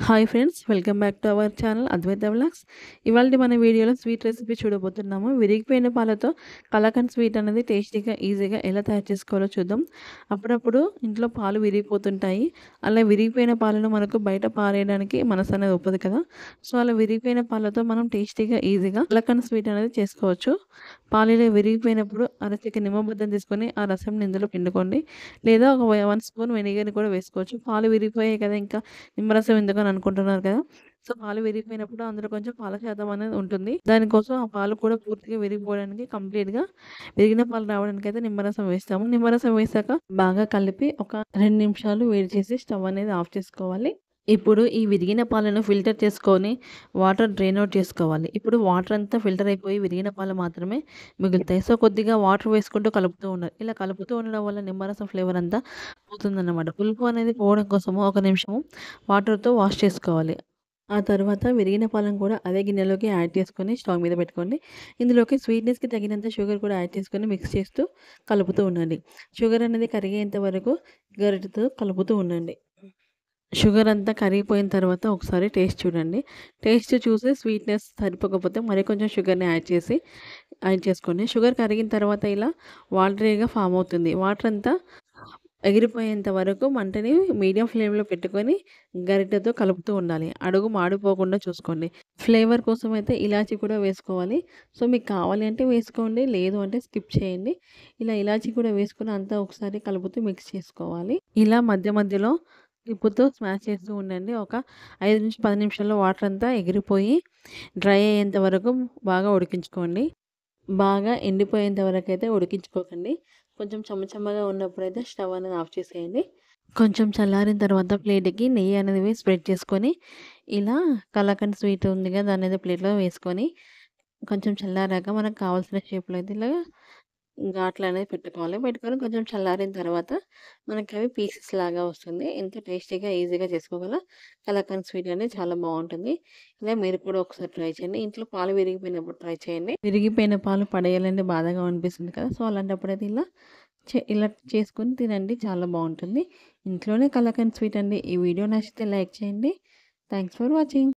Hi friends, welcome back to our channel Advaita vlogs. ఇవాళ మన వీడియోలో స్వీట్ రెసిపీ చూడబోతున్నాము. విరిగిపోయిన పాలతో కలాకండ్ స్వీట్ అనేది టేస్టీగా ఈజీగా ఎలా తయారు చేసుకోవాలో చూద్దాం. అప్పుడప్పుడు ఇంట్లో పాలు విరిగిపోతుంటాయి. అలా విరిగిపోయిన పాలను మనకు బయట పారేయడానికి మనసు అనేది ఒప్పదు కదా. సో అలా విరిగిపోయిన పాలతో మనం టేస్టీగా ఈజీగా కలాకండ్ స్వీట్ అనేది చేసుకోవచ్చు. పాలలో విరిగిపోయినప్పుడు అరచెక్క నిమ్మబద్దం తీసుకొని ఆ రసం ఇందులో పిండుకోండి. లేదా ఒక 1 స్పూన్ వెనిగర్ని కూడా వేసుకోవచ్చు. పాలు విరిగిపోయాయి కదా, ఇంకా నిమ్మరసం ఎందుకని అనుకుంటున్నారు కదా. సో పాలు విరిగిపోయినప్పుడు అందులో కొంచెం పాల శాతం అనేది ఉంటుంది. దానికోసం ఆ పాలు కూడా పూర్తిగా విరిగిపోవడానికి, కంప్లీట్‌గా విరిగిన పాలు రావడానికి అయితే నిమ్మరసం వేస్తాము. నిమ్మరసం వేసాక బాగా కలిపి ఒక 2 నిమిషాలు వేడి చేసి స్టవ్ అనేది ఆఫ్ చేసుకోవాలి. ఇప్పుడు ఈ విరిగిన పాలను ఫిల్టర్ చేసుకొని వాటర్ డ్రైన్ అవుట్ చేసుకోవాలి. ఇప్పుడు వాటర్ అంతా ఫిల్టర్ అయిపోయి విరిగిన పాలు మాత్రమే మిగులుతాయి. సో కొద్దిగా వాటర్ వేసుకుంటూ కలుపుతూ ఉండాలి. ఇలా కలుపుతూ ఉండడం వల్ల నిమ్మరసం ఫ్లేవర్ అంతా పోతుందన్నమాట. పులుపు అనేది పోవడం కోసము ఒక నిమిషం వాటర్‌తో వాష్ చేసుకోవాలి. ఆ తర్వాత విరిగిన పాలను కూడా అదే గిన్నెలోకి యాడ్ చేసుకొని స్టవ్ మీద పెట్టుకోండి. ఇందులోకి స్వీట్‌నెస్‌కి తగినంత షుగర్ కూడా యాడ్ చేసుకొని మిక్స్ చేస్తూ కలుపుతూ ఉండండి. షుగర్ అనేది కరిగేంత వరకు గరిటెతో కలుపుతూ ఉండండి. షుగర్ అంతా కరిగిపోయిన తర్వాత ఒకసారి టేస్ట్ చూడండి. టేస్ట్ చూసి స్వీట్‌నెస్ సరిపోకపోతే మరి కొంచెం షుగర్‌ని యాడ్ చేసుకోండి. షుగర్ కరిగిన తర్వాత ఇలా వాటరీగా ఫామ్ అవుతుంది. వాటర్ అంతా ఎగిరిపోయేంత వరకు మంటని మీడియం ఫ్లేమ్‌లో పెట్టుకొని గరిటెతో కలుపుతూ ఉండాలి. అడుగు మాడిపోకుండా చూసుకోండి. ఫ్లేవర్ కోసం అయితే ఇలాచీ కూడా వేసుకోవాలి. సో మీకు కావాలి అంటే వేసుకోండి. లేదు అంటే స్కిప్ చేయండి. ఇలా ఇలాచీ కూడా వేసుకొని అంతా ఒకసారి కలుపుతూ మిక్స్ చేసుకోవాలి. ఇలా మధ్య మధ్యలో తిప్పుతూ స్మాష్ చేస్తూ ఉండండి. ఒక 5-10 నిమిషాల్లో వాటర్ అంతా ఎగిరిపోయి డ్రై అయ్యేంత వరకు బాగా ఉడికించుకోండి. బాగా ఎండిపోయేంత వరకైతే ఉడికించుకోకండి. కొంచెం చెమ్మగా ఉన్నప్పుడైతే స్టవ్ అనేది ఆఫ్ చేసేయండి. కొంచెం చల్లారిన తర్వాత ప్లేట్‌కి నెయ్యి అనేది స్ప్రెడ్ చేసుకొని, ఇలా కలాకండ్ స్వీట్ ఉంది కదా, దాన్నయితే ప్లేట్‌లో వేసుకొని కొంచెం చల్లారాక మనకు కావాల్సిన షేప్‌లో అయితే ఇలా ఘాట్లనేది పెట్టుకోవాలి. పెట్టుకొని కొంచెం చల్లారిన తర్వాత మనకవి పీసెస్ లాగా వస్తుంది. ఎంతో టేస్టీగా, ఈజీగా చేసుకోగల కలాకండ్ స్వీట్ అనేది చాలా బావుంటుంది. ఇలా మీరు కూడా ఒకసారి ట్రై చేయండి. ఇంట్లో పాలు విరిగిపోయినప్పుడు ట్రై చేయండి. విరిగిపోయిన పాలు పడేయాలంటే బాధగా అనిపిస్తుంది కదా. సో అలాంటప్పుడైతే ఇలా చేసుకొని తినండి. చాలా బావుంటుంది. ఇంట్లోనే కలాకండ్ స్వీట్ అండి. ఈ వీడియో నచ్చితే లైక్ చేయండి. Thanks for watching.